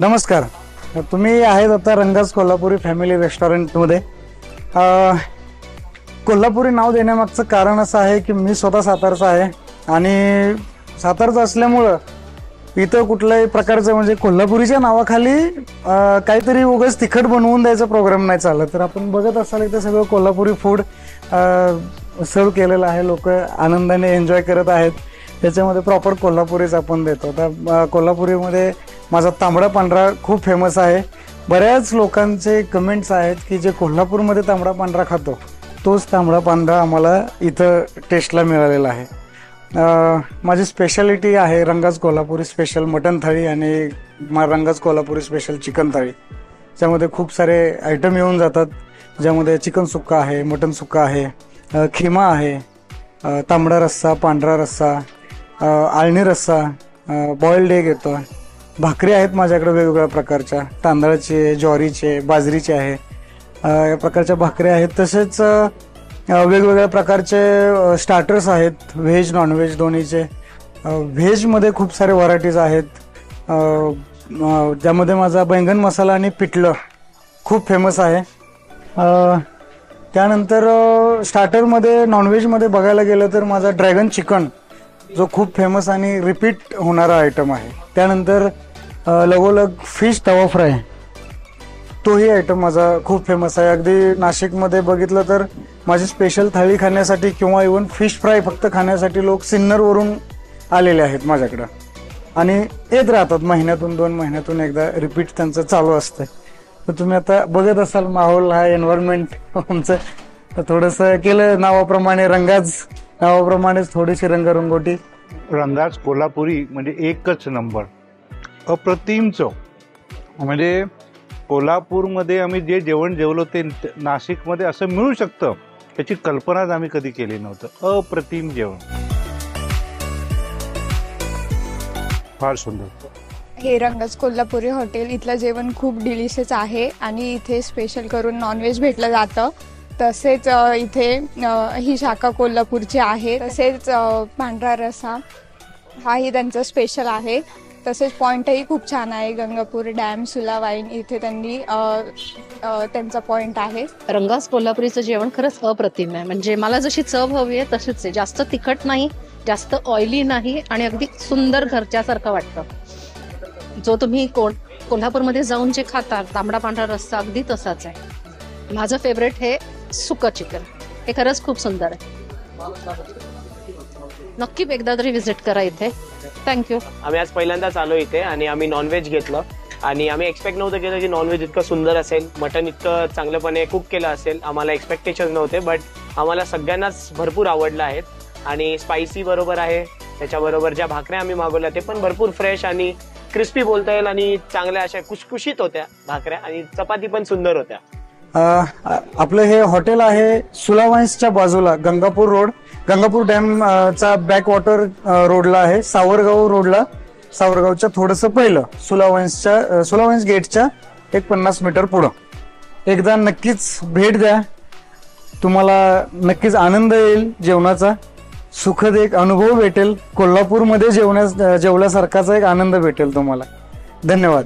नमस्कार. तुम्ही आहेत आता रंगाज कोल्हापुरी फॅमिली रेस्टॉरंटमध्ये. कोल्हापुरी नाव देण्यामागचं कारण असं आहे की मी स्वतः सातारचा आहे आणि सातारचा असल्यामुळं इथं कुठल्याही प्रकारचं म्हणजे कोल्हापुरीच्या नावाखाली काहीतरी उगाच तिखट बनवून द्यायचा प्रोग्राम नाही चालत. तर आपण बघत असाल इथं सगळं कोल्हापुरी फूड सर्व केलेलं आहे. लोक आनंदाने एन्जॉय करत आहेत. त्याच्यामध्ये प्रॉपर कोल्हापुरीच आपण देतो. तर कोल्हापुरीमध्ये माझा तांबडा पांढरा खूप फेमस आहे. बऱ्याच लोकांचे कमेंट्स आहेत की जे कोल्हापूरमध्ये तांबडा पांढरा खातो तोच तांबडा पांढरा आम्हाला इथं टेस्टला मिळालेला आहे. माझी स्पेशालिटी आहे रंगाज कोल्हापुरी स्पेशल मटन थाळी आणि रंगाज कोल्हापुरी स्पेशल चिकन थाळी. त्यामध्ये खूप सारे आयटम येऊन जातात, ज्यामध्ये चिकन सुक्का आहे, मटन सुक्का आहे, खिमा आहे, तांबडा रस्सा, पांढरा रस्सा, आळणी रस्सा, बॉइल्ड एग येतो. भाकरी आहेत माझ्याकडे वेगवेगळ्या प्रकारच्या, तांदळाचे, ज्वारीचे, बाजरीचे आहे, या प्रकारच्या भाकरी आहेत. तसेच वेगवेगळ्या प्रकारचे स्टार्टर्स आहेत, व्हेज नॉनव्हेज दोन्हीचे. व्हेजमध्ये खूप सारे व्हरायटीज आहेत, ज्यामध्ये माझा बैंगन मसाला आणि पिठलं खूप फेमस आहे. त्यानंतर स्टार्टरमध्ये नॉनव्हेजमध्ये बघायला गेलं तर माझा ड्रॅगन चिकन जो खूप फेमस आणि रिपीट होणारा आयटम आहे. त्यानंतर लगोलग फिश तवा फ्राय तोही आयटम माझा खूप फेमस आहे. अगदी नाशिकमध्ये बघितलं तर माझी स्पेशल थाळी खाण्यासाठी किंवा इव्हन फिश फ्राय फक्त खाण्यासाठी लोक सिन्नरवरून आलेले आहेत माझ्याकडं आणि येत राहतात. महिन्यातून 2 महिन्यातून एकदा रिपीट त्यांचं चालू असतं. तर तुम्ही आता बघत असाल माहोल हा एन्व्हायरमेंट आमचं. तर थोडंसं केलं नावाप्रमाणे रंगाज नावाप्रमाणेच थोडीशी रंगरंगोटी. रंगाज कोल्हापुरी म्हणजे एकच नंबर, अप्रतिम चव. म्हणजे कोल्हापूरमध्ये आम्ही जे जेवण जेवलो ते नाशिकमध्ये असं मिळू शकतं याची कल्पनाच आम्ही कधी केली नव्हतं. अप्रतिम जेवण, फार सुंदर. हे रंगाज कोल्हापुरी हॉटेल, इथलं जेवण खूप डिलिशियस आहे आणि इथे स्पेशल करून नॉनव्हेज भेटलं जातं. तसेच इथे ही शाखा कोल्हापूरची आहे. तसेच पांढरा रस्सा हाही त्यांचं स्पेशल आहे. तसेच पॉईंटही खूप छान आहे. गंगापूर डॅम, सुला वाईन इथे त्यांनी त्यांचा पॉईंट आहे. रंगाज कोल्हापुरीचं जेवण खरंच अप्रतिम आहे. म्हणजे मला जशी चव हवी आहे तशीच आहे. जास्त तिखट नाही, जास्त ऑइली नाही आणि अगदी सुंदर घरच्यासारखं वाटतं. जो तुम्ही कोल्हापूरमध्ये जाऊन जे खाता तांबडा पांढरा रस्सा अगदी तसाच आहे. माझं फेवरेट हे सुक्का चिकन, हे खरंच खूप सुंदर आहे. नक्की एकदा तरी व्हिजिट करा इथे. थँक्यू. आम्ही आज पहिल्यांदाच आलो इथे आणि आम्ही नॉनव्हेज घेतलं आणि आम्ही एक्सपेक्ट नव्हतं केलं की नॉनव्हेज इतकं सुंदर असेल, मटन इतकं चांगल्यापणे कुक केलं असेल. आम्हाला एक्सपेक्टेशन नव्हते, बट आम्हाला सगळ्यांनाच भरपूर आवडलं आहेत. आणि स्पायसी बरोबर आहे, त्याच्याबरोबर ज्या भाकऱ्या आम्ही मागवल्या ते पण भरपूर फ्रेश आणि क्रिस्पी बोलता येईल आणि चांगल्या अशा कुशकुशीत होत्या भाकऱ्या आणि चपाती पण सुंदर होत्या. आपलं हे हॉटेल आहे सुला वाईन्सच्या बाजूला, गंगापूर रोड, गंगापूर डॅम चा बॅकवॉटर रोडला आहे. सावरगाव रोडला, सावरगावच्या थोडंसं पहिलं सुला वाईन्स गेटच्या 50 मीटर पुढं. एकदा नक्कीच भेट द्या, तुम्हाला नक्कीच आनंद येईल. जेवणाचा सुखद एक अनुभव भेटेल. कोल्हापूरमध्ये जेवल्यासारखाचा एक आनंद भेटेल तुम्हाला. धन्यवाद.